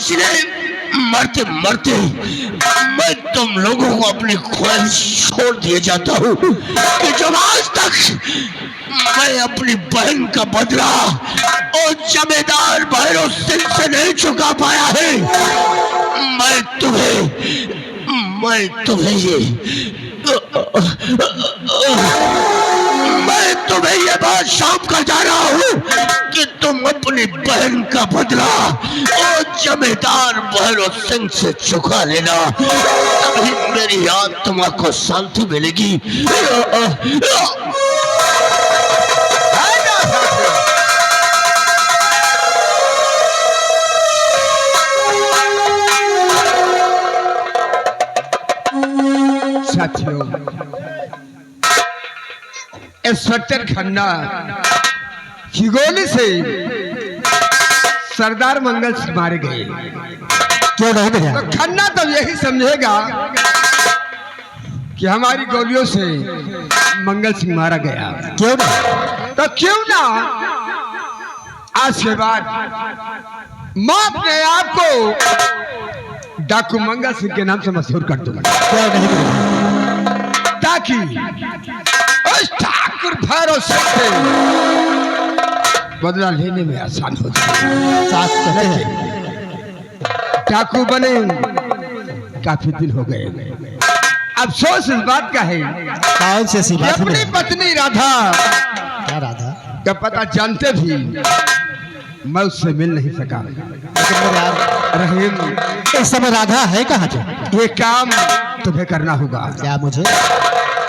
इसलिए मरते मरते मैं तुम लोगों को अपनी ख्वाहिश छोड़ दिए जाता हूँ कि जब आज तक मैं अपनी बहन का बदला और जमींदार भैरव सिंह से नहीं चुका पाया है, मैं तुम्हें ये बात शाम कर जा रहा हूँ कि तुम अपनी बहन का बदला और जमींदार भैरव सिंह से चुका लेना, तभी मेरी आत्मा को शांति मिलेगी। साथियों, इंस्पेक्टर खन्ना की गोली से सरदार मंगल सिंह मारे गए। क्यों नहीं गया? तो खन्ना तो यही समझेगा कि हमारी गोलियों से मंगल सिंह मारा गया। क्यों नहीं? तो क्यों ना आज के बाद मैं अपने आप को डाकू मंगल सिंह के नाम से मशहूर कर दूंगा। क्यों नहीं गया? ताकि उस ठाकुर भैरव सिंह से बदला लेने में आसान हो जाए। साथ कहते हैं डाकू बने काफी दिन हो गए। अफसोस इस बात का है कौन से सी कि बात अपनी है? पत्नी राधा क्या राधा? का पता जानते भी मैं उससे मिल नहीं सका। लेकिन मेरे यार रहीम, इस समय राधा है कहाँ पे? ये काम तुम्हें करना होगा। क्या मुझे?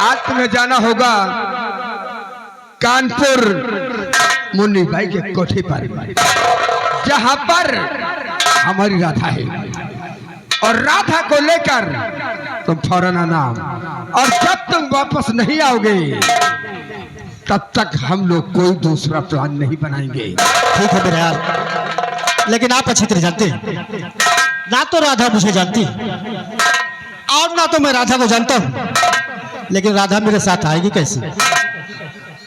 आज तुम्हें जाना होगा कानपुर मुन्नी भाई के कोठे पर, जहां पर हमारी राधा है, और राधा को लेकर तुम फौरन आना। और जब तुम वापस नहीं आओगे तब तक हम लोग कोई दूसरा प्लान नहीं बनाएंगे। ठीक है मेरे यार, लेकिन आप अच्छी तरह जानते हैं ना तो राधा मुझे जानती और ना तो मैं राधा को जानता हूँ, लेकिन राधा मेरे साथ आएगी कैसे?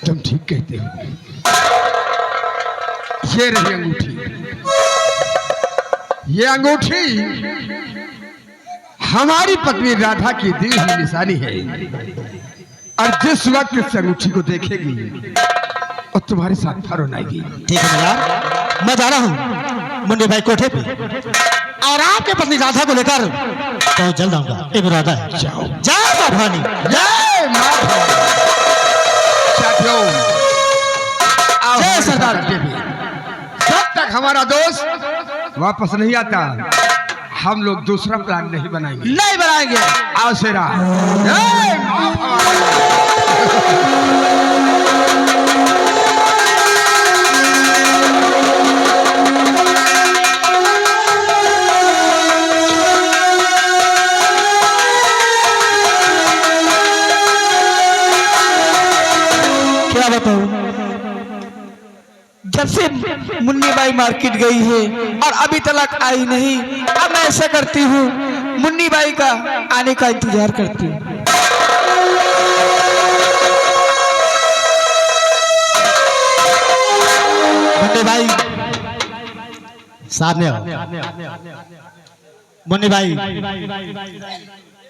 तुम ठीक कहते हो। ये रही अंगूठी, ये अंगूठी हमारी पत्नी राधा की दी हुई निशानी है, और जिस वक्त इस अंगूठी को देखेगी और तुम्हारे साथ फौरन आएगी। ठीक है मेरे यार, मैं जा रहा हूँ मुन्नी भाई कोठे पे, और आपके पत्नी राधा को लेकर तो जल्द आऊंगा। एक राधा है, जाओ जाओ भवानी। जय माता। साथियों, जय सरदार देवी। जब तक हमारा दोस्त वापस नहीं आता हम लोग दूसरा प्लान नहीं बनाएंगे। नहीं बनाएंगे। आओ शेरा। जय माता। क्या बताऊं, जब से मुन्नी बाई मार्केट गई है और अभी तक आई नहीं, अब मैं ऐसा करती हूँ मुन्नी बाई का आने का इंतजार करती हूँ। मुन्नी भाई सामने आओ। मुन्नी भाई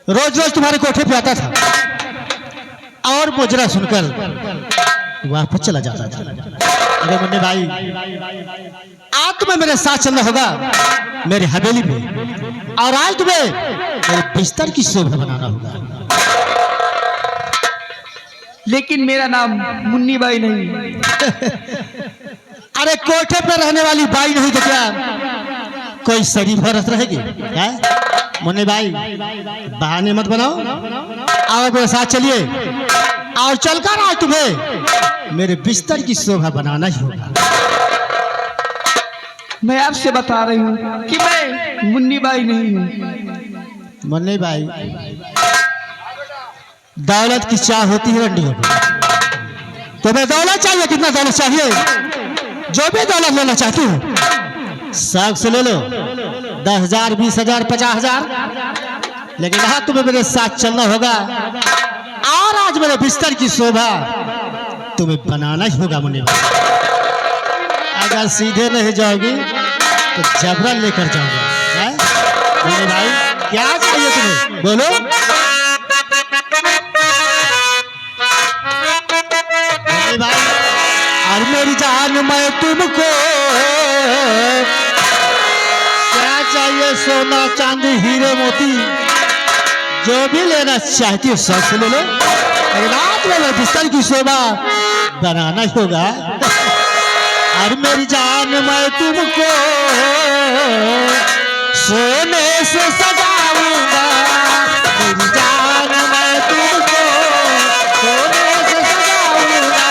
रोज रोज तुम्हारे कोठे पे आता था और मुजरा सुनकर वापस चला जाता था। अरे मुन्नी भाई, आज तुम्हें मेरे साथ चलना होगा मेरी हवेली पे, और आज तुम्हें मेरे बिस्तर की शोभा बनाना होगा। लेकिन मेरा नाम मुन्नी बाई नहीं। अरे कोठे पे रहने वाली बाई नहीं तो क्या कोई शरीफ औरत रहेगी? मुन्नी भाई बहाने मत बनाओ, आओ मेरे साथ चलिए, और चलकर आज तुम्हें मेरे बिस्तर की शोभा बनाना ही होगा। मैं आपसे बता रही हूँ कि मैं मुन्नी बाई नहीं हूँ। मुन्नी भाई, दौलत की चाह होती है रंडियों को। तुम्हें दौलत चाहिए? कितना दौलत चाहिए? जो भी दौलत लेना चाहती हूँ शौक से ले लो, 10,000, 20,000, 50,000, लेकिन हाँ तुम्हें मेरे साथ चलना होगा, और आज मेरे बिस्तर की शोभा तुम्हें बनाना ही होगा। मुन्नी भाई, अगर सीधे नहीं जाओगी तो जबरन लेकर जाऊंगा। अरे भाई क्या चाहिए तुम्हें बोलो। अरे भाई और मेरी जान मैं तुमको क्या चाहिए, सोना चांदी हीरे मोती जो भी लेना चाहती हो सब से ले लो। रात में बिस्तर की शोभा बनाना ही होगा। और मेरी जान मैं तुमको सोने से सजाऊंगा। मेरी जान मैं तुमको सोने से सजाऊंगा।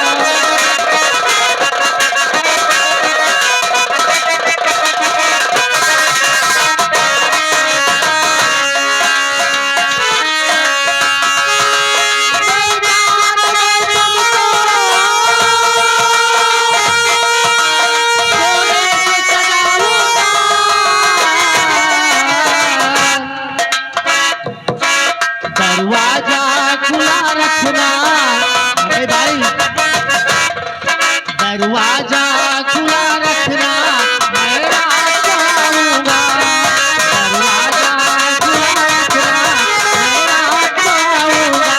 दरवाजा खुला रखना अरे भाई, दरवाजा खुला रखना मैं रात को आऊंगा। दरवाजा खुला रखना मैं रात को आऊंगा।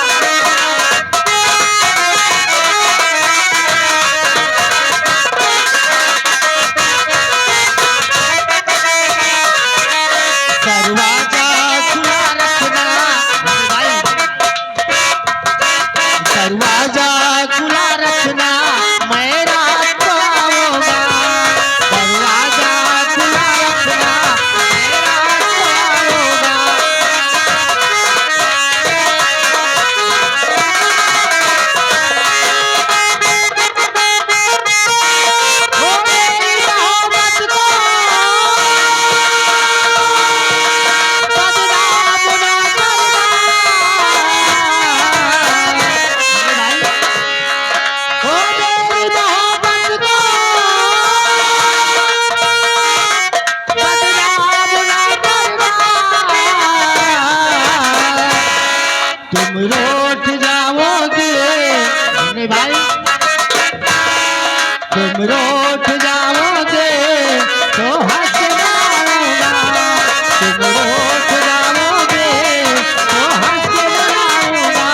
दरवाजा खुला रखना दरवाजा खुला रखना मैं रात को आऊंगा। दरवाजा खुला रखना मैं रात को आऊंगा। ओ मेरी मोहब्बत को बदनाम ना करना। ओ मेरी मोहब्बत को बदनाम ना करना। तुम लौट जाओगे मेरे भाई, तुम लौट जाओगे तो हंस जाऊंगा। तुम लौट जाओगे तो हंस जाऊंगा।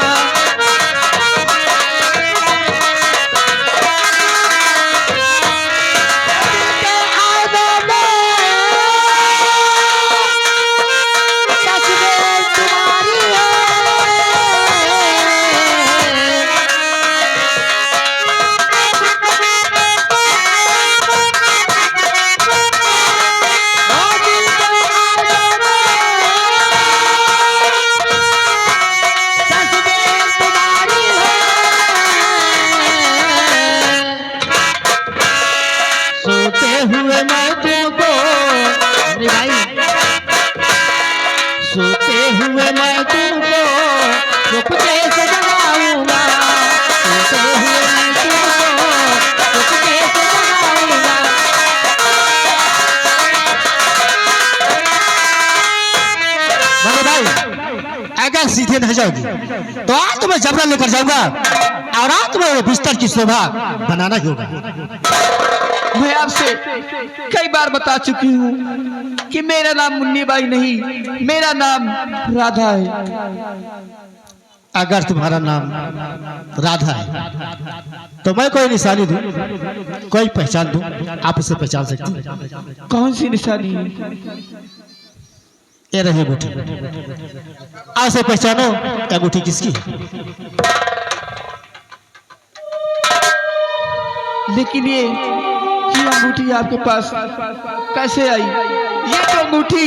सोते हुए मैं तुमको अरे भाई, सोते हुए मैं तुमको चुपके से जगाऊंगा। सोते हुए मैं तुमको चुपके से जगाऊंगा। बोले भाई अगर सीधे नहीं जाओगी तो आज तुम्हें जबरन लेकर जाऊंगा और आज तुम्हें बिस्तर की शोभा बनाना ही होगा। मैं आपसे कई बार बता चुकी हूँ कि मेरा नाम मुन्नी बाई नहीं, मेरा नाम राधा है। अगर तुम्हारा नाम राधा है तो मैं कोई निशानी दूं, कोई पहचान दूं, आप उसे पहचान सकती हैं। कौन सी निशानी है? ये रही अंगूठी, आप उसे पहचानो अंगूठी किसकी है। लेकिन ये अंगूठी आपके पास कैसे आई? ये तो अंगूठी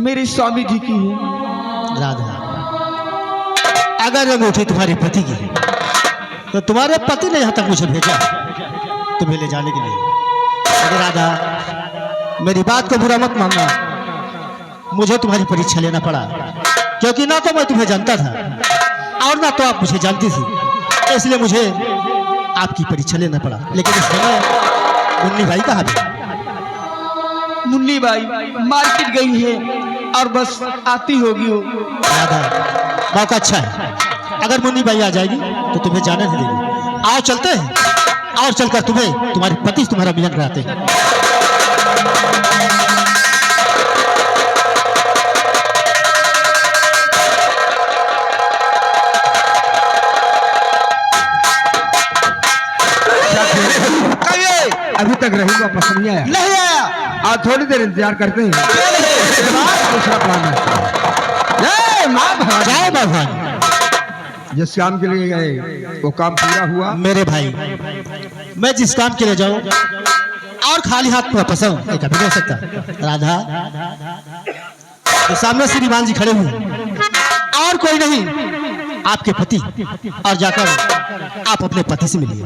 मेरे स्वामी जी की है। राधा, अगर अंगूठी तुम्हारे पति की है तो तुम्हारे पति ने यहाँ तक मुझे भेजा तुम्हें ले जाने के लिए। अगर राधा मेरी बात को बुरा मत मानना, मुझे तुम्हारी परीक्षा लेना पड़ा क्योंकि ना तो मैं तुम्हें जानता था और ना तो आप मुझे जानती थी, इसलिए मुझे आपकी परीक्षा लेना पड़ा। लेकिन इस समय मुन्नी भाई कहाँ गई? मुन्नी बाई मार्केट गई है और बस आती होगी वो। राधा, मौका अच्छा है, अगर मुन्नी बाई आ जाएगी तो तुम्हें जाने नहीं देगी। आओ चलते हैं और चलकर तुम्हें तुम्हारे पति तुम्हारा मिलन कराते हैं। नहीं आया? नहीं आया। आज थोड़ी देर इंतजार करते हैं, दूसरा प्लान है। जय मां भवानी। जय भगवान। जिस काम के लिए गए वो काम पूरा हुआ। मेरे भाई, मैं जिस काम के लिए जाऊं और खाली हाथ में वापस आऊं, ये कभी नहीं हो सकता। राधा, तो सामने श्रीमान जी खड़े हुए और कोई नहीं, आपके पति, और जाकर आप अपने पति से मिलिए।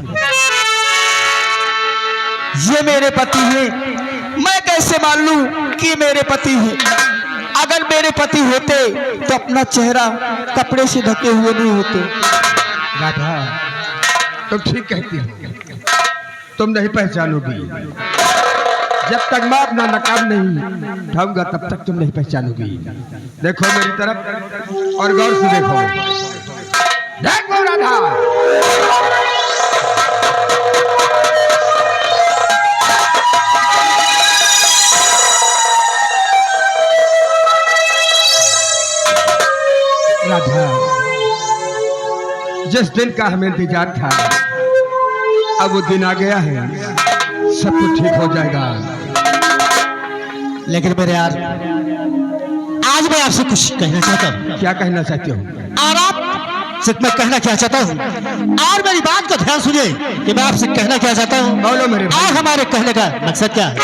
ये मेरे पति हैं, मैं कैसे मान लूं कि मेरे पति हैं? अगर मेरे पति होते तो अपना चेहरा कपड़े से ढके हुए नहीं होते। राधा, तुम ठीक कहती हो, तुम नहीं पहचानोगी। जब तक मैं अपना नकाब नहीं ढाऊंगा तब तक तुम नहीं पहचानोगी। देखो मेरी तरफ और गौर से देखो। देखो राधा, राधा, जिस दिन का हमें इंतजार था अब वो दिन आ गया है, सब कुछ ठीक हो जाएगा। लेकिन मेरे यार, आज मैं आपसे कुछ कहना चाहता हूँ। क्या कहना चाहते हो? और आप से मैं कहना क्या चाहता हूँ, और मेरी बात को ध्यान सुनिए कि मैं आपसे कहना क्या चाहता हूँ बोलो मेरे भाई। और हमारे कहने का मकसद क्या है।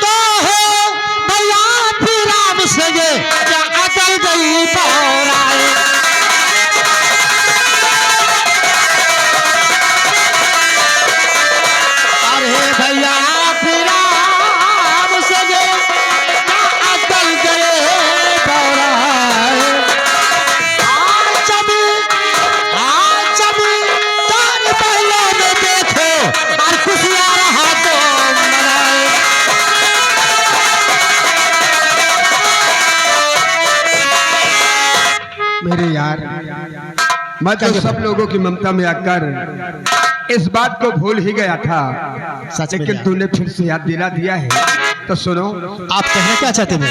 तो हो भैया फिर राम सगे क्या अटल गई पौराए। अरे भैया फिर राम सगे क्या अटल गए पौराए। आज भी तारे पहले में देखो और खुशियां रहा तो मनाए। मेरे यार, मैं तो सब लोगों की ममता में आकर इस बात को भूल ही गया था, सच में लेकिन यार। तूने फिर से याद दिला दिया है। तो सुनो, आप कहना क्या चाहते हैं?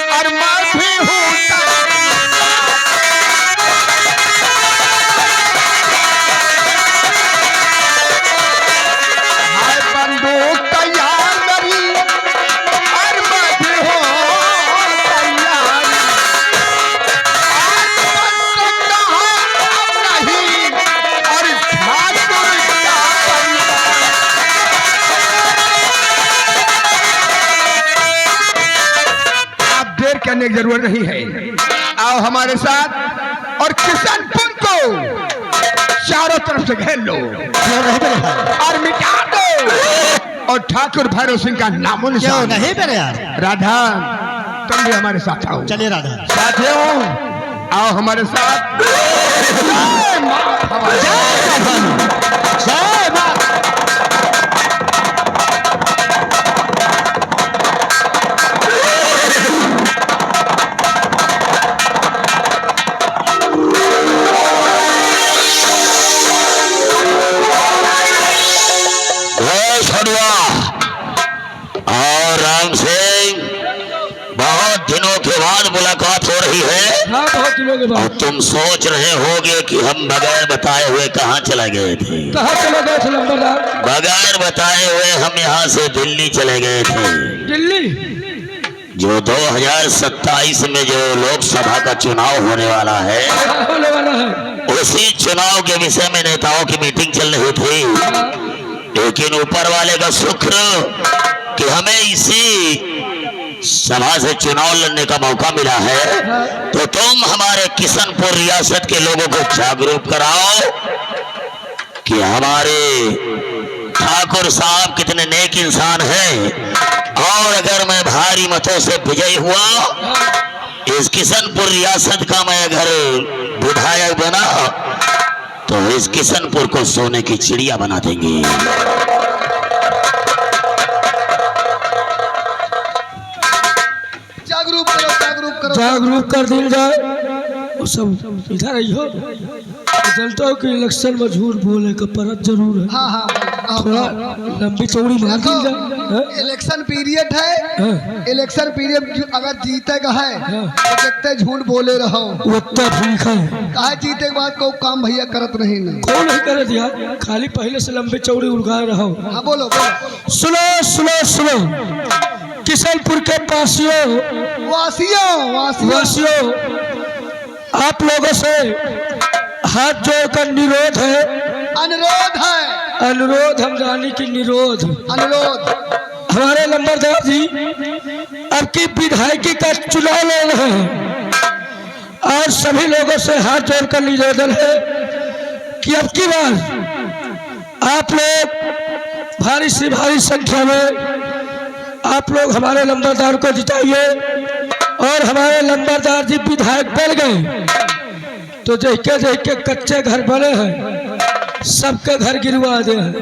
और मैं भी हूँ हाय बंदूक तैयार मेरी, और मैं भी हूँ तैयार। आज बंदूक कहाँ अब नहीं, और ठाकुर का आप देर करने की जरूरत नहीं है। आओ हमारे साथ और किशनपुर को चारों तरफ से घेर लो और मिटा दो, और ठाकुर भैरव सिंह का नामो क्यों निशान। नहीं मेरे यार? राधा, तुम भी हमारे साथ आओ। चलिए राधा। साथियों, आओ हमारे साथ। जय मां भवानी। जय मां। और राम सिंह, बहुत दिनों के बाद मुलाकात हो रही है। बहुत दिनों के और तुम सोच रहे होगे कि हम बगैर बताए हुए कहाँ चले गए थे। कहाँ चले गए थे नंबरदार? बगैर बताए हुए हम यहाँ से दिल्ली चले गए थे। दिल्ली? जो 2027 में जो लोकसभा का चुनाव होने वाला है, होने वाला है। उसी चुनाव के विषय में नेताओं की मीटिंग चल रही थी। लेकिन ऊपर वाले का शुक्र कि हमें इसी सभा से चुनाव लड़ने का मौका मिला है। तो तुम हमारे किशनपुर रियासत के लोगों को जागरूक कराओ कि हमारे ठाकुर साहब कितने नेक इंसान हैं, और अगर मैं भारी मतों से विजयी हुआ, इस किशनपुर रियासत का मैं अगर विधायक बना, तो इस किशनपुर को सोने की चिड़िया बना देंगे। जागरूक कर दिल जाए। वो सब इधर आई हो, चलता हो कि इलेक्शन में झूठ बोले का परत जरूर है। थोड़ा लंबी चौड़ी मार दी जा। हाँ? इलेक्शन पीरियड है, हाँ। इलेक्शन पीरियड अगर जीतेगा है तो कितने झूठ बोले रहो। वो तो ठीक है, कहा जीते के बाद को काम भैया करत नहीं ना। कौन नहीं करे दिया, खाली पहले से लंबी चौड़ी उड़गा रहो। हाँ बोलो बोलो। सुनो सुनो सुनो, किशनपुर के वासियों वासियों वासियों वासियों, आप लोगों से हाथ जोड़कर निरोध है, अनुरोध है, अनुरोध हम जानी की निरोध। अनुरोध। हमारे नंबरदार जी अब की विधायकी का चुनाव ले रहे हैं और सभी लोगों से हाथ जोड़कर निवेदन है कि अब की बार आप लोग भारी से भारी संख्या में आप लोग हमारे नंबरदार को जिताइए और हमारे नंबरदार जी विधायक बन गए तो जैके जैके कच्चे घर बने हैं सबके घर गिरवा दे हैं,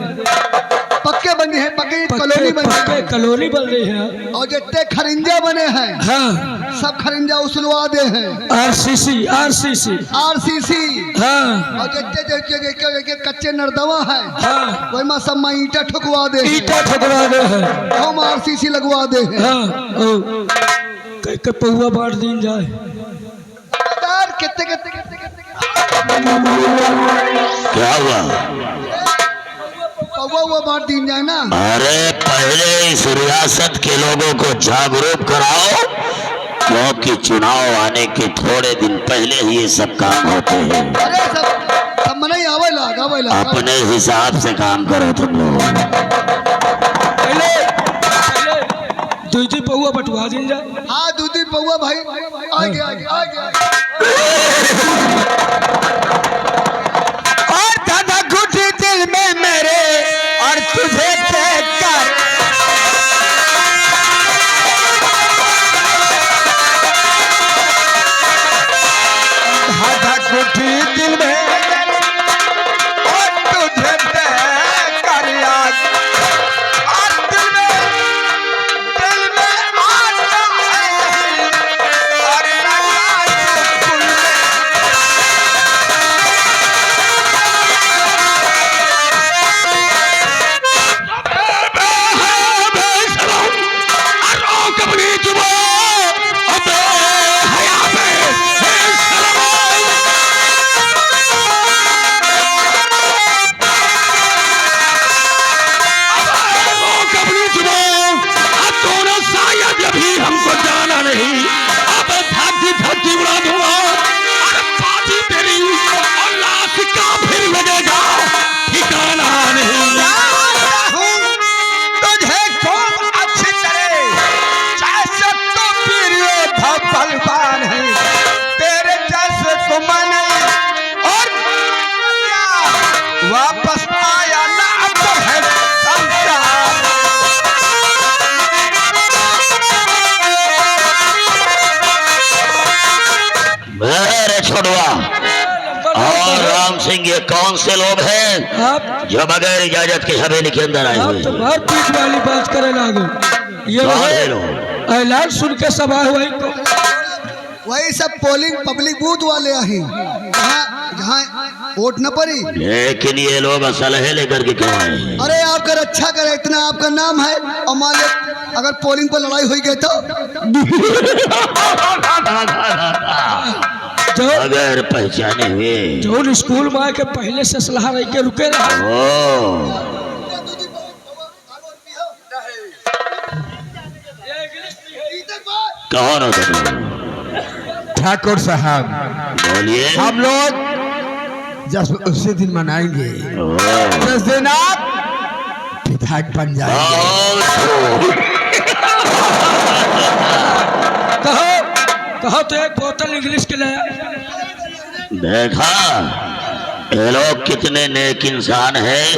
पक्के बने हैं, पक्के कॉलोनी बनी पक्के है कॉलोनी बन रही है। और जितने खरिंजा बने हैं हाँ, सब खरिंजा उसलवा दे हैं। RCC RCC RCC. हाँ और जितने कच्चे नरदवा है हाँ, वही में सब में ईटा ठुकवा दे हैं, ईटा ठुकरा दे हैं। हम आरसीसी लगवा दे हैं। हाँ ओ, कह पौवा बांट दिन जाए। कितने कितने कितने कितने क्या हुआ? वो बांट दिन जाए ना। अरे पहले इस रियासत के लोगों को जागरूक कराओ, क्योंकि चुनाव आने के थोड़े दिन पहले ही ये सब काम होते हैं। अरे सब मने आवेला अपने हिसाब से काम करो तुम लोग। पहले दूधी पौवा बटवा दिन जाए। हाँ दूधी पौवा भाई, आगे आगे आगे और दादा घुटी दिल में मेरे और तुझे देख कर दादा घुटी दिल में और तुझे देख कर याद और दिल में आता है और कुल में वापस आया ना अब तो है संसार। मेरे छोड़वा और राम सिंह, ये कौन से लोग हैं आप जो बगैर इजाजत के हवेली के अंदर आए हुए तो हैं? बहुत बीच वाली बात करे लागो। ये कौन है वही लोग? ऐलान सुन के सभा हुई को वही सब पोलिंग पब्लिक बूथ वाले हैं जहाँ जहाँ वोट न पड़ी। लेकिन ये लोग असलहे लेकर के क्यों आए हैं? अरे आपका रक्षा करे, इतना आपका नाम है और मान लो अगर पोलिंग पर लड़ाई हुई गई तो जो अगर पहचाने हुए जो स्कूल में के पहले से सलाह रही के रुके रहा। ओ कौन हो तुम? ठाकुर साहब बोलिए। हम लोग जब उसी दिन मनाएंगे ओ, 10 दिन आप विधायक बन जाएंगे। बहुत कहो कहो तो एक बोतल इंग्लिश के लिए देखा ये लोग कितने नेक इंसान हैं।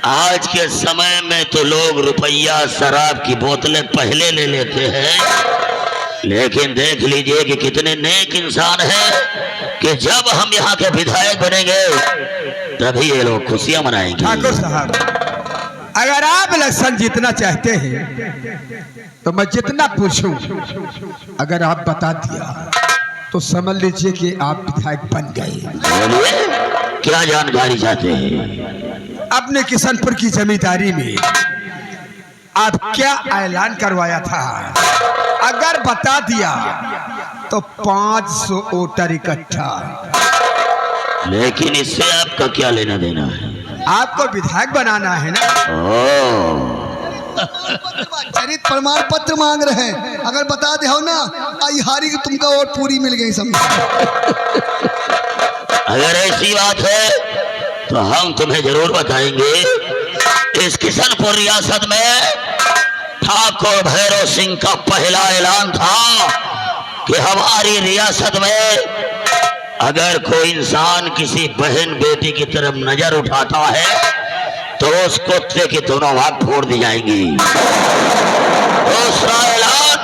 आज के समय में तो लोग रुपया शराब की बोतलें पहले ले लेते हैं, लेकिन देख लीजिए कि कितने नेक इंसान हैं कि जब हम यहाँ के विधायक बनेंगे तभी ये लोग खुशियां मनाएंगे। ठाकुर साहब अगर आप इलेक्शन जीतना चाहते हैं तो मैं जितना पूछूं अगर आप बता दिया तो समझ लीजिए कि आप विधायक बन गए। बोलिए क्या जानकारी चाहते हैं? अपने किशनपुर की जमींदारी में आप क्या ऐलान करवाया था? अगर बता दिया तो 500 वोटर इकट्ठा। लेकिन इससे आपका क्या लेना देना है? आपको विधायक बनाना है ना। चरित प्रमाण पत्र मांग रहे हैं, अगर बता दे हो ना आई हारी कि तुमका वोट पूरी मिल गई समझ। अगर ऐसी बात है तो हम तुम्हें जरूर बताएंगे। इस किशनपुर रियासत में ठाकुर भैरव सिंह का पहला ऐलान था कि हमारी रियासत में अगर कोई इंसान किसी बहन बेटी की तरफ नजर उठाता है तो उस कुत्ते की दोनों हाथ फोड़ दी जाएंगी। दूसरा ऐलान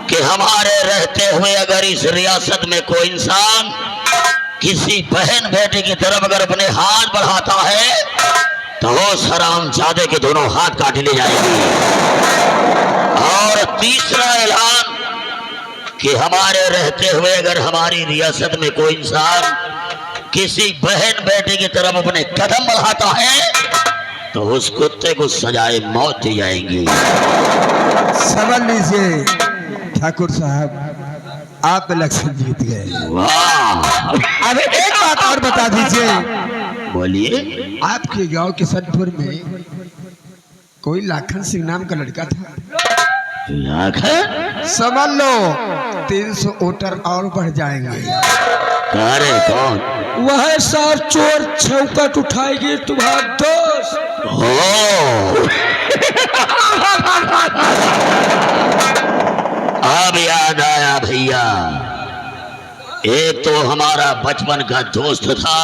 कि हमारे रहते हुए अगर इस रियासत में कोई इंसान किसी बहन बेटी की तरफ अगर अपने हाथ बढ़ाता है तो उस हरामजादे के दोनों हाथ काट लिए जाएंगे। और तीसरा ऐलान कि हमारे रहते हुए अगर हमारी रियासत में कोई इंसान किसी बहन बेटी की तरफ अपने कदम बढ़ाता है तो उस कुत्ते को सजाए मौत दी जाएगी। समझ लीजिए ठाकुर साहब, आप इलेक्शन जीत गए। वाह! अब एक बात और बता दीजिए, बोलिए। आपके गांव किशनपुर में कोई लाखन सिंह नाम का लड़का था। लाखन? समझ लो 300 वोटर और बढ़ जाएंगे। अरे कौन? वह सार चोर चौकट उठाएगी तुम्हारा दोस्त। अब याद आया भैया, एक तो हमारा बचपन का दोस्त था,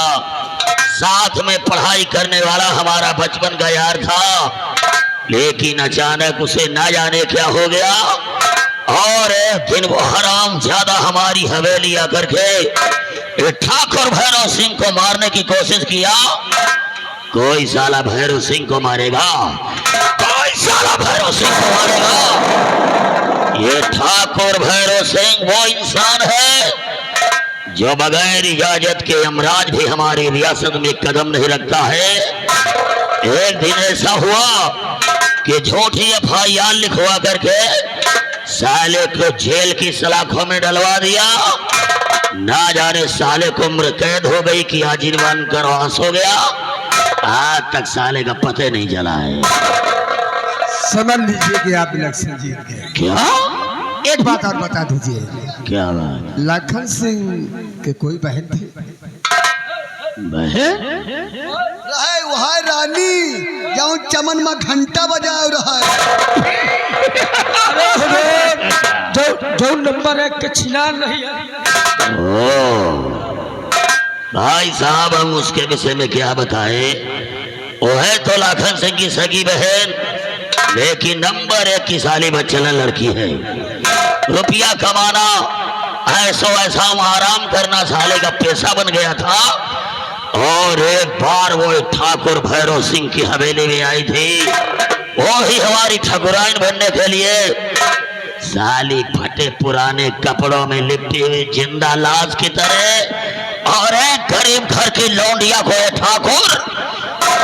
साथ में पढ़ाई करने वाला हमारा बचपन का यार था, लेकिन अचानक उसे ना जाने क्या हो गया और एक दिन वो हराम ज्यादा हमारी हवेली आकर के ठाकुर भैरव सिंह को मारने की कोशिश किया। कोई साला भैरव सिंह को मारेगा, कोई साला भैरव सिंह को मारेगा। ये ठाकुर भैरव सिंह वो इंसान है जो बगैर इजाजत के यमराज भी हमारी रियासत में कदम नहीं रखता है। एक दिन ऐसा हुआ कि झूठी FIR लिखवा करके साले को जेल की सलाखों में डलवा दिया। ना जाने साले को उम्र कैद हो गई कि आजीवन कारावास हो गया। आज तक साले का पता नहीं चला है। समझ लीजिए कि आप इलेक्शन जीत गए। क्या? एक बात और बता दीजिए, क्या बात? लाखन सिंह के कोई बहन थी? बहन? रहे वह रानी जाऊं चमन में घंटा बजाओ रहा जो नंबर 1 के छिनार नहीं है। भाई साहब, हम उसके विषय में क्या बताएं? वो है तो लाखन सिंह की सगी बहन, लेकिन नंबर 1 की साली बच्चन लड़की है। रुपया कमाना, ऐसो ऐसा आराम करना साले का पेशा बन गया था। और एक बार वो ठाकुर भैरव सिंह की हवेली में आई थी, वो ही हमारी ठकुराइन बनने के लिए। साली फटे पुराने कपड़ों में लिपटी हुई जिंदा लाश की तरह, और एक गरीब घर की लौंडिया को ये ठाकुर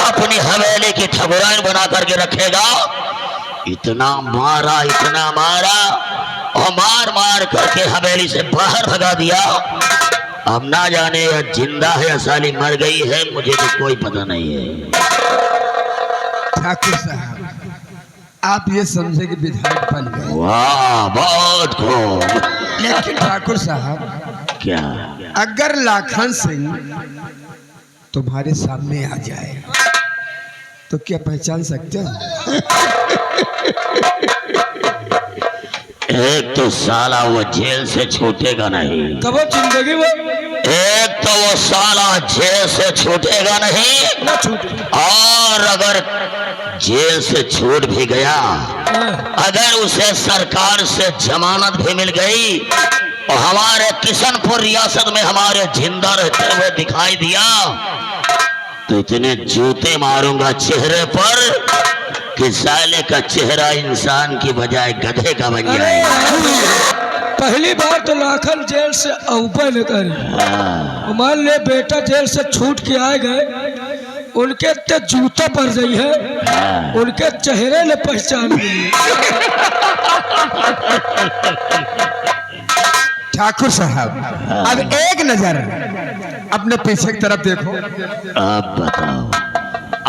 अपनी हवेली की ठकुराइन बना करके रखेगा। इतना मारा और मार मार करके हवेली से बाहर भगा दिया। अब ना जाने यह जिंदा है या साली मर गई है, मुझे तो कोई पता नहीं है। ठाकुर साहब, आप ये समझे कि विधायक बन गए। वाह, बहुत खूब। लेकिन ठाकुर साहब, क्या? अगर लाखन सिंह तुम्हारे सामने आ जाए तो क्या पहचान सकते हो? एक तो साला वो जेल से छूटेगा नहीं, कब जिंदगी में एक तो वो साला जेल से छूटेगा नहीं, न छूटे। और अगर जेल से छूट भी गया, अगर उसे सरकार से जमानत भी मिल गई और हमारे किशनपुर रियासत में हमारे जिंदा रहते हुए दिखाई दिया, तो इतने जूते मारूंगा चेहरे पर कि साले का चेहरा इंसान की बजाय गधे का बन जाए। पहली बार तो लाखन जेल से औपा न करे। मान ले बेटा जेल से छूट के आ गए उनके ते जूता पर गई है, उनके चेहरे ने पहचान ली। ठाकुर साहब, अब एक नजर अपने पीछे की तरफ देखो। आप बताओ,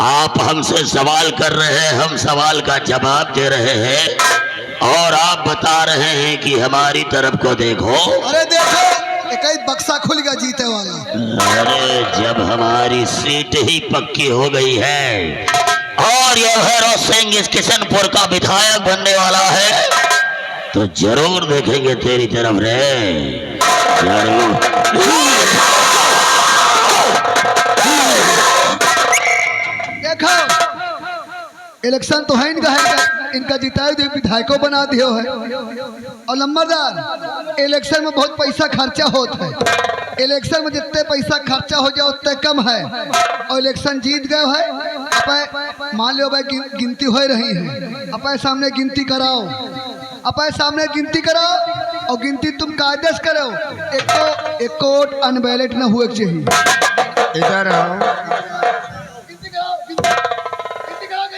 आप हमसे सवाल कर रहे हैं, हम सवाल का जवाब दे रहे हैं, और आप बता रहे हैं कि हमारी तरफ को देखो। अरे देखो, एक बक्सा खुल गया जीते वाला। अरे जब हमारी सीट ही पक्की हो गई है और यह भैरव सिंह इस किशनपुर का विधायक बनने वाला है, तो जरूर देखेंगे तेरी तरफ रे, जरूर। देखो, इलेक्शन तो है इनका, इनका जिताए हुए विधायकों बना दियो है। और नंबरदार, इलेक्शन में बहुत पैसा खर्चा होता है। इलेक्शन में जितने पैसा खर्चा हो जाए उतने कम है। और इलेक्शन जीत गए है, अपने मान लो भाई गिनती हो रही है, अपने सामने गिनती कराओ, अपने सामने गिनती कराओ, और गिनती तुम कायदे से करो। एक वोट अनबैलेट न हुए चाहिए। इधर आओ,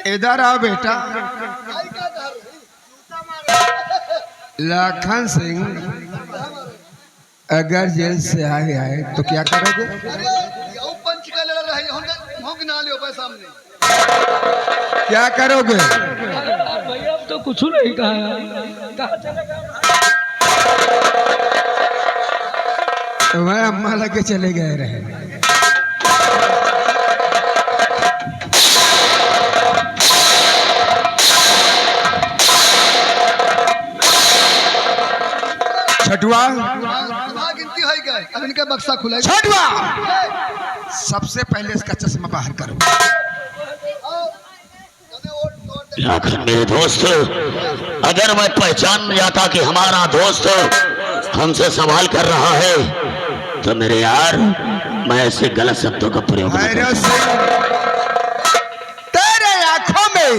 इधर आओ बेटा। लखन सिंह अगर जेल से आए तो क्या करोगे? पंच का लड़ रही है सामने, क्या करोगे? भैया अब तो कुछ नहीं कहा वह अम्मा लगे चले गए रहे। छठुआ गिनती हो गए, अब इनका बक्सा खुला। छठुआ, सबसे पहले इसका चश्मा बाहर करो। लाखन मेरे दोस्त, अगर मैं पहचान जाता कि हमारा दोस्त हमसे सवाल कर रहा है, तो मेरे यार मैं ऐसे गलत शब्दों का प्रयोग नहीं करता। तेरे आंखों में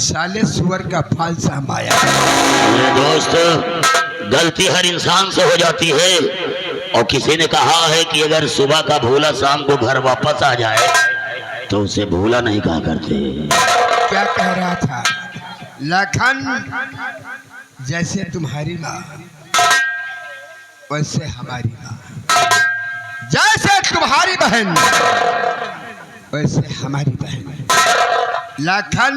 साले सुअर का फालसा माया। मेरे दोस्त, गलती हर इंसान से हो जाती है, और किसी ने कहा है कि अगर सुबह का भूला शाम को घर वापस आ जाए तो उसे भूला नहीं कहा करते। क्या कह रहा था लखन? जैसे तुम्हारी माँ वैसे हमारी माँ, जैसे तुम्हारी बहन वैसे हमारी बहन। लखन,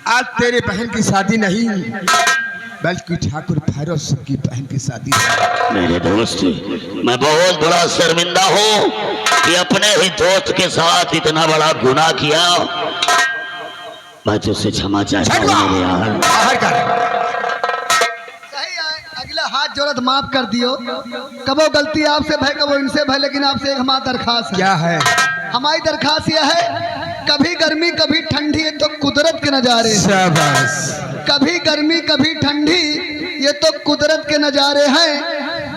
आज तेरी बहन की शादी नहीं बल्कि ठाकुर भैरव सिंह की बहन की शादी है। मेरे दोस्त, मैं बहुत बड़ा शर्मिंदा हूँ कि अपने ही दोस्त के साथ इतना बड़ा गुनाह किया। मैं तुझसे क्षमा चाहता हूँ मेरे यार। बाहर कर। सही है, अगला हाथ जोड़त माफ कर दियो। कबो गलती आपसे भाई, कबो इनसे भाई, लेकिन आपसे एक हमारी दरखास्त है। क्या है? हमारी दरखास्त यह है, कभी गर्मी कभी ठंडी, ये तो कुदरत के नजारे। शाबाश। कभी गर्मी कभी ठंडी, ये तो कुदरत के नजारे हैं।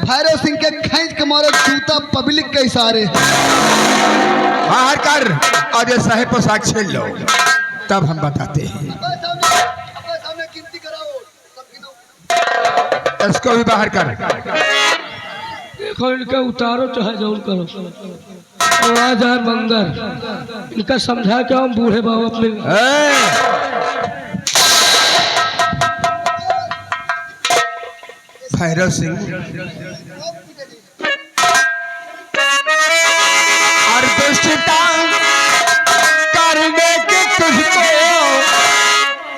भैरव सिंह के खींच के मारो जूता पब्लिक के इशारे। बाहर कर और ये सही पोशाक छीन लो, तब हम बताते हैं। इसको भी बाहर कर। देखो, इनका उतारो चाहे जरूर करो, आवाज है बंदर, इनका समझा के हम बूढ़े बाबा अपने। भैरव सिंह और दुष्टता करने के तुझको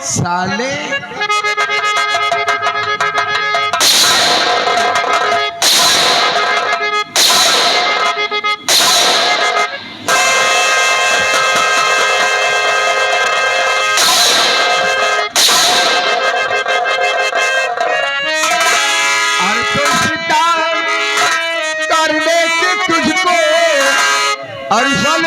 साले और सब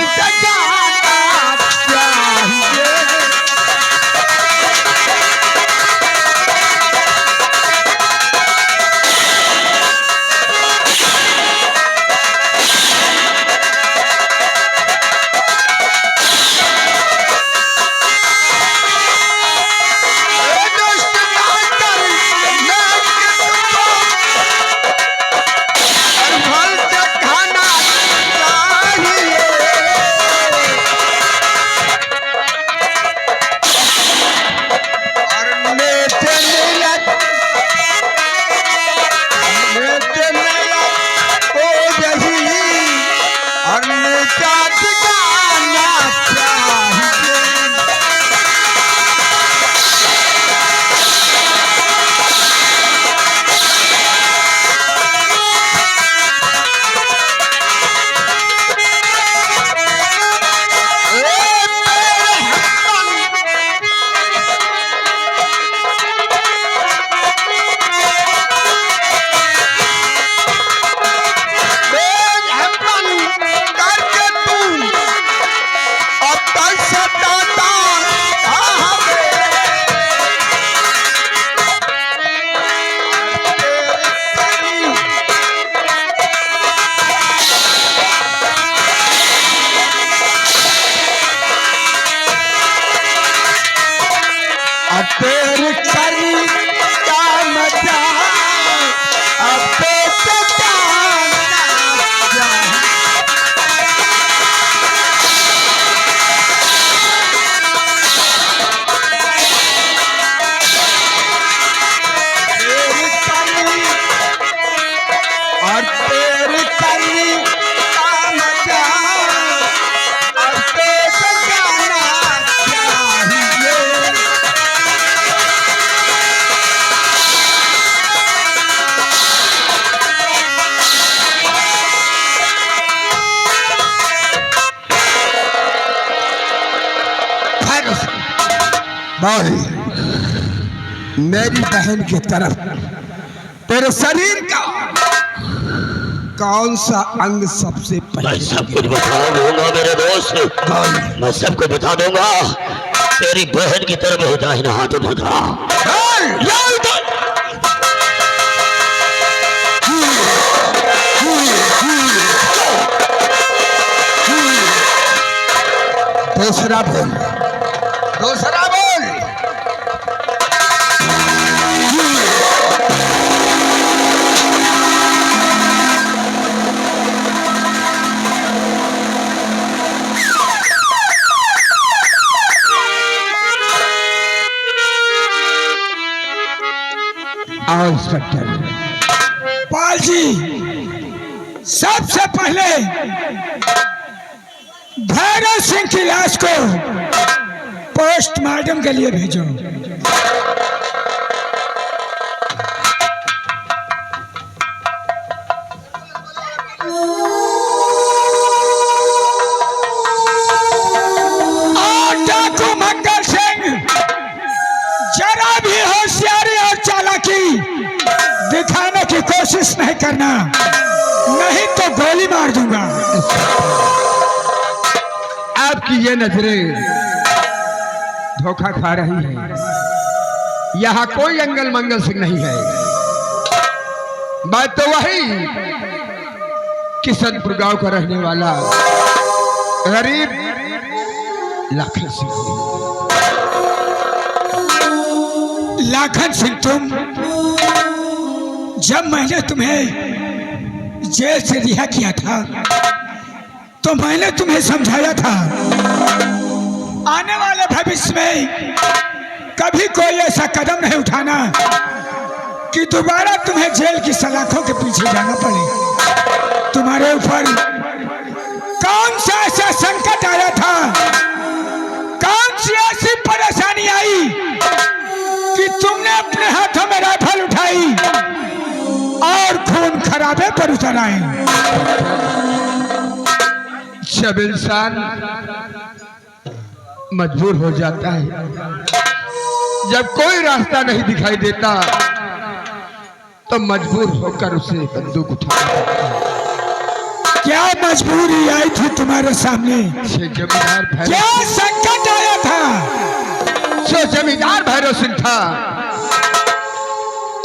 बोल, मेरी बहन की तरफ तेरे शरीर का कौन सा अंग सबसे मैं पहले? सब कुछ बता दूंगा मेरे दोस्त, मैं सब कुछ बता दूंगा। तेरी बहन की तरफ हो जाए ना हाथ बता। दूसरा बोल, दूसरा बोल। आओ इंस्पेक्टर। पाल जी, सबसे पहले भैरव सिंह की लाश को पोस्टमार्टम के लिए भेजो। और डाकू मंगल सिंह, जरा भी होशियारी और चालाकी दिखाने की कोशिश नहीं करना, नहीं तो गोली मार दूंगा। आपकी ये नजरें धोखा खा रही है। यहाँ कोई अंगल मंगल सिंह नहीं है। बात तो वही किशनपुर गांव का रहने वाला गरीब लाखन सिंह। लाखन सिंह, तुम, जब मैंने तुम्हें जेल से रिहा किया था तो मैंने तुम्हें समझाया था आने वाले भविष्य में कभी कोई ऐसा कदम नहीं उठाना कि दोबारा तुम्हें जेल की सलाखों के पीछे जाना पड़े। तुम्हारे ऊपर कौन सा ऐसा संकट आया था, कौन सी ऐसी परेशानी आई कि तुमने अपने हाथों में राइफल उठाई और खून खराबे पर उतर आए। जब इंसान मजबूर हो जाता है, जब कोई रास्ता नहीं दिखाई देता, तो मजबूर होकर उसे बंदूक उठाना पड़ता है। क्या मजबूरी आई थी तुम्हारे सामने? जमींदार भैरव, क्या संकट आया था? जो जमींदार भैरव सिंह था,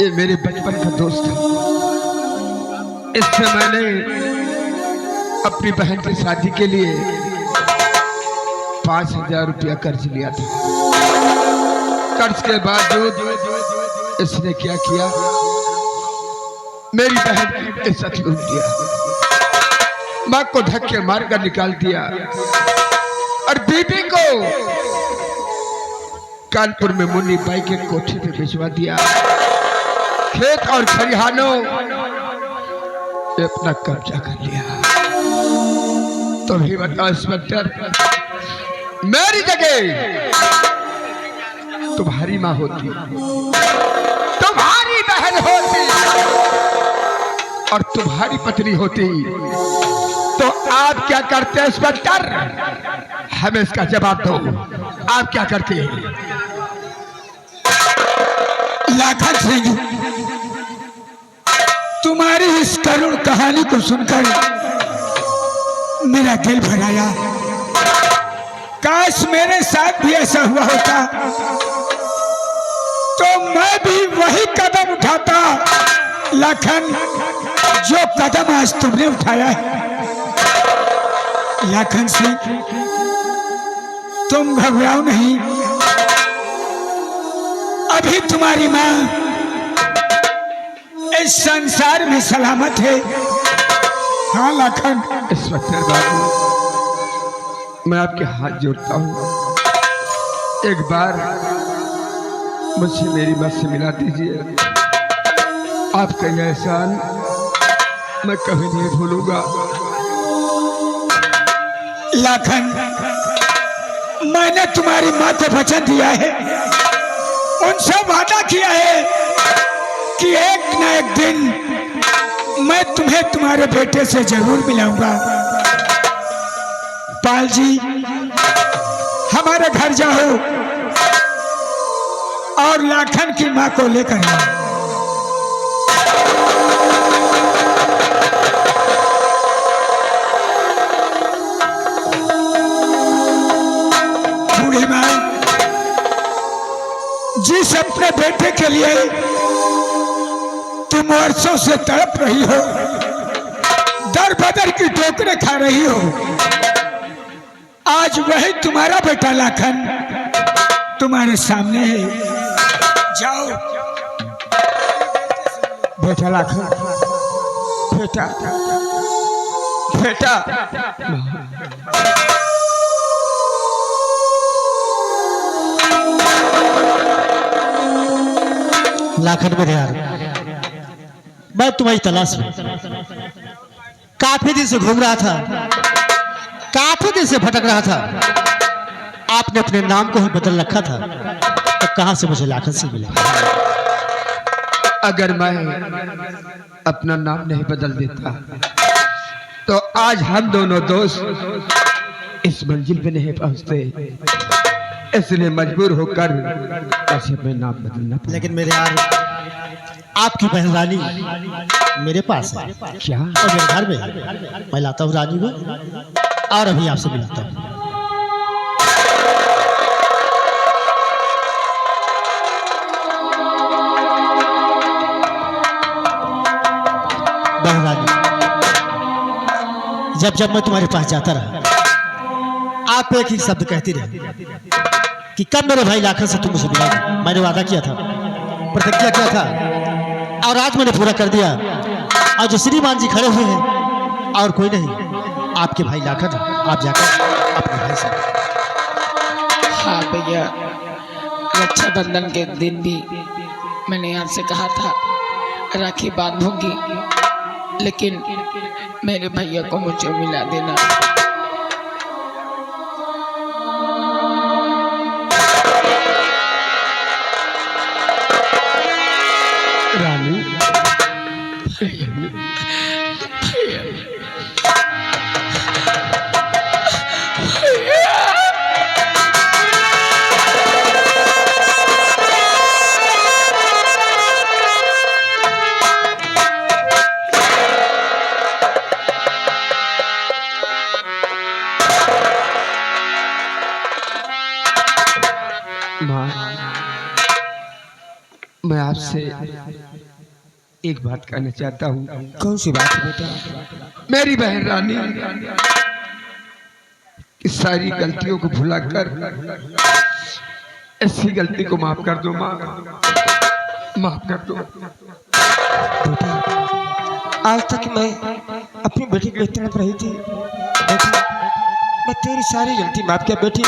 ये मेरे बचपन का दोस्त था। इससे मैंने अपनी बहन की शादी के लिए 5,000 रुपया कर्ज लिया था। कर्ज के बावजूद इसने क्या किया, मेरी बहन की इज्जत लूट लिया, माँ को धक्के मारकर निकाल दिया और बीबी को कानपुर में मुन्नी बाई के कोठी पे भिजवा दिया। खेत और खलिहानों पे अपना कब्जा कर लिया। तो भी बताओ इंस्पेक्टर, मेरी जगह तुम्हारी माँ होती, तुम्हारी बहन होती और तुम्हारी पत्नी होती, तो आप क्या करते हैं इंस्पेक्टर? हमें इसका जवाब दो, आप क्या करते हैं? लाखन सिंह, तुम्हारी इस करुण कहानी को सुनकर मेरा दिल भर आया। काश मेरे साथ भी ऐसा हुआ होता तो मैं भी वही कदम उठाता, लाखन, जो कदम आज तुमने उठाया है। लाखन सिंह, तुम घबराओ नहीं, अभी तुम्हारी माँ इस संसार में सलामत है। हाँ लाखन। इंस्पेक्टर बाबू, मैं आपके हाथ जोड़ता हूँ, एक बार मुझे मेरी माँ से मिला दीजिए। आपका यह एहसान मैं कभी नहीं भूलूंगा। लाखन, मैंने तुम्हारी माँ को वचन दिया है, उनसे वादा किया है कि एक न एक दिन मैं तुम्हें तुम्हारे बेटे से जरूर मिलाऊंगा। पाल जी, हमारे घर जाओ और लाखन की माँ को लेकर आए। बूढ़ी माँ जिस अपने बेटे के लिए तुम वर्षों से तड़प रही हो, दर बदर की ठोकरें खा रही हो, आज वही तुम्हारा बेटा लाखन तुम्हारे सामने है। जाओ बेटा लाखन, बेटा बेटा लाखन मेरे यार, मैं तुम्हारी तलाश में काफी दिन से घूम रहा था, काफी दिन से भटक रहा था। आपने अपने नाम को ही बदल रखा था, तो कहां से मुझे लाखन से मिला? अगर मैं अपना नाम नहीं बदल देता तो आज हम दोनों दोस्त इस मंजिल पे नहीं पहुंचते, इसलिए मजबूर होकर मुझे अपना नाम बदलना पड़ा। लेकिन मेरे यार, आपकी बहन रानी मेरे पास है क्या? और मेरे घर में मैं लाता हूँ रानी को और अभी आपसे मिलाता हूँ। बहन रानी, जब जब मैं तुम्हारे पास जाता रहा, आप एक ही शब्द कहती रही कि कब मेरे भाई लाखन से तुम मुझे मिलाओगे। मैंने वादा किया था, प्रतिज्ञा किया था, और आज मैंने पूरा कर दिया। और जो श्रीमान जी खड़े हुए हैं और कोई नहीं, आपके भाई लाखन, आप जाकर अपने भाई से। हाँ भैया, रक्षाबंधन के दिन भी मैंने आपसे कहा था राखी बांधूंगी, लेकिन मेरे भैया को मुझे मिला देना। रानी, माँ, मैं आपसे एक बात कहना चाहता हूँ। कौन सी बात है बेटा? मेरी बहन रानी की सारी गलतियों को भुलाकर ऐसी गलती को माफ कर दो माँ, माफ कर दो। आज तक मैं अपनी बेटी के लिए तड़प रही थी बेटी, मैं तेरी सारी गलती माफ किया बेटी।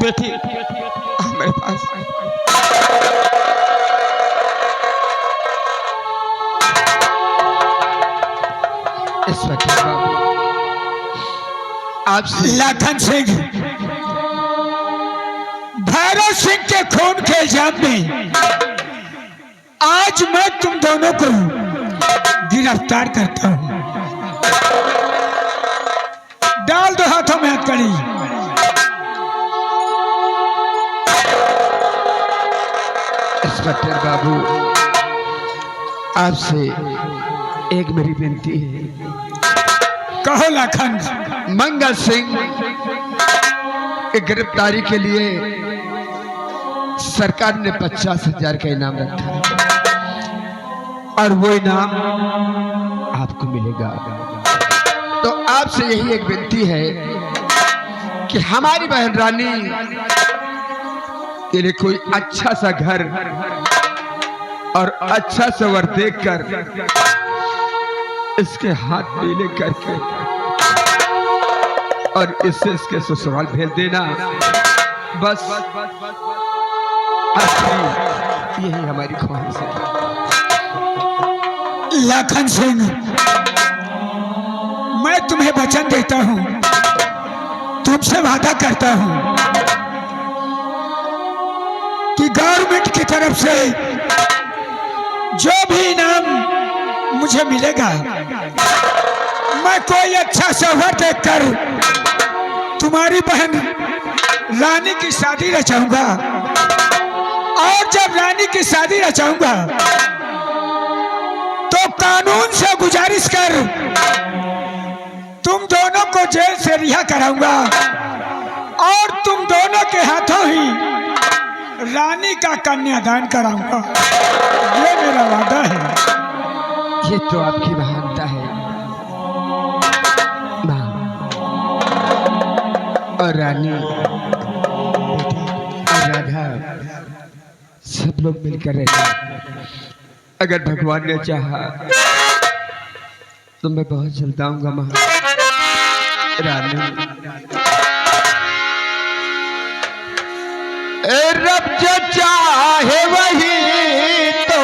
बेटी आ मेरे पास। इस वक्त बाबू आपसे लाखन सिंह, भैरव सिंह के खून के इल्जाम में आज मैं तुम दोनों को गिरफ्तार करता हूं। डाल दो हाथों में हथकड़ी। इंस्पेक्टर बाबू, आपसे एक मेरी विनती है। कहो लाखन। मंगल सिंह की गिरफ्तारी के लिए सरकार ने 50,000 का इनाम रखा है और वो इनाम आपको मिलेगा। तो आपसे यही एक विनती है कि हमारी बहन रानी के लिए कोई अच्छा सा घर और अच्छा सा वर देखकर इसके हाथ पीले करके और इससे इसके ससुराल भेज देना। बस यही हमारी ख्वाहिश है। लाखन सिंह, मैं तुम्हें वचन देता हूं, तुमसे वादा करता हूं कि गवर्नमेंट की तरफ से जो भी इनाम मुझे मिलेगा, मैं कोई अच्छा शोहर देखकर तुम्हारी बहन रानी की शादी रचाऊंगा और जब रानी की शादी रचाऊंगा तो कानून से गुजारिश कर तुम दोनों को जेल से रिहा कराऊंगा और तुम दोनों के हाथों ही रानी का कन्यादान कराऊंगा। ये मेरा वादा है। ये तो आपकी महानता है माँ और रानी और राधा सब लोग मिलकर रहेंगे। अगर भगवान ने चाहा तो मैं बहुत जल्द आऊंगा माँ। रानी रब जो चाहे वही तो